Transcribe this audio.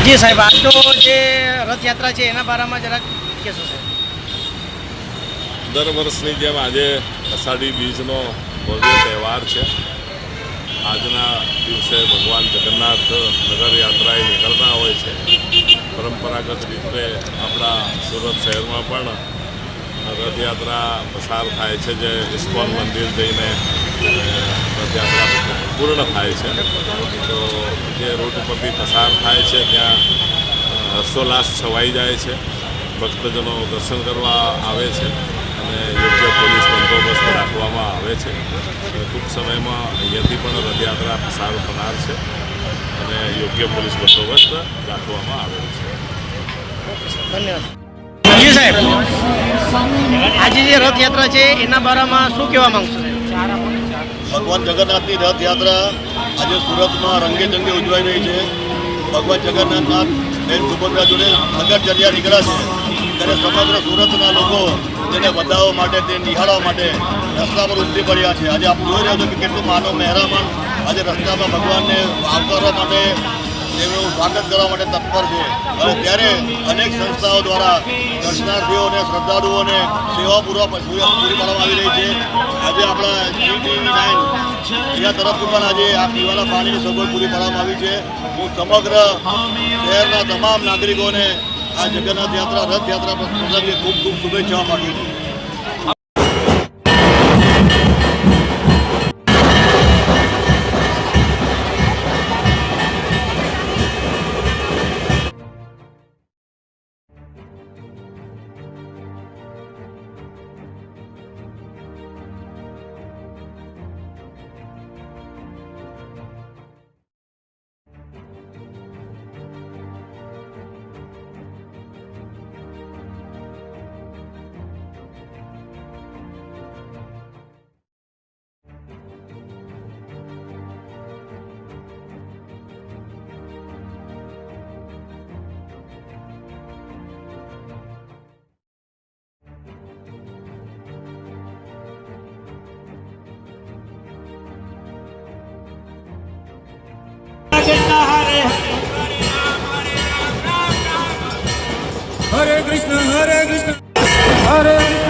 જી સાહેબ, આજનો જે રથયાત્રા છે એના બારામાં જરાક કહેશો સાહેબ? દર વર્ષની જેમ આજે અષાઢી બીજનો ભવ્ય તહેવાર છે. આજના દિવસે ભગવાન જગન્નાથ નગર યાત્રાએ નીકળતા હોય છે. પરંપરાગત રીતે આપણા સુરત શહેરમાં પણ રથયાત્રા પસાર થાય છે, જે ઇસ્કોન મંદિર જઈને રથયાત્રા પૂર્ણ થાય છે. તો જે રૂટ પરથી પસાર થાય છે ત્યાં હર્ષોલ્લાસ છવાઈ જાય છે. ભક્તજનો દર્શન કરવા આવે છે અને યોગ્ય પોલીસ બંદોબસ્ત રાખવામાં આવે છે. ટૂંક સમયમાં અહીંયાથી પણ રથયાત્રા પસાર થનાર છે અને યોગ્ય પોલીસ બંદોબસ્ત રાખવામાં આવેલ છે. ધન્યવાદ. જી સાહેબ, આજે જે રથયાત્રા છે એના બારામાં શું કહેવા માંગશો? ભગવાન જગન્નાથની રથયાત્રા આજે સુરતમાં રંગેચંગે ઉજવાઈ રહી છે. ભગવાન જગન્નાથનાથ બેન સુભદ્રા જોડે નગરચર્યા નીકળ્યા છે ત્યારે સમગ્ર સુરતના લોકો તેને વધાવવા માટે, તે નિહાળવા માટે રસ્તા પર ઉમટી પડ્યા છે. આજે આપ જોઈ રહ્યા છો કે કેટલું માનવ મહેરામણ આજે રસ્તામાં ભગવાનને આવકારવા માટે, તેમનું સ્વાગત કરવા માટે તત્પર છે. અને ત્યારે અનેક સંસ્થાઓ દ્વારા દર્શનાર્થીઓને, શ્રદ્ધાળુઓને સેવા પૂરી પાડવામાં આવી રહી છે. આજે આપણા GTV9 એના તરફથી પણ આજે આ પીવાના પાણીની સગવડ પૂરી પાડવામાં આવી છે. હું સમગ્ર શહેરના તમામ નાગરિકોને આ જગન્નાથ યાત્રા, રથયાત્રા પ્રસંગે ખૂબ ખૂબ શુભેચ્છાઓ પાઠવું છું. Hare Krishna, Hare Krishna, Hare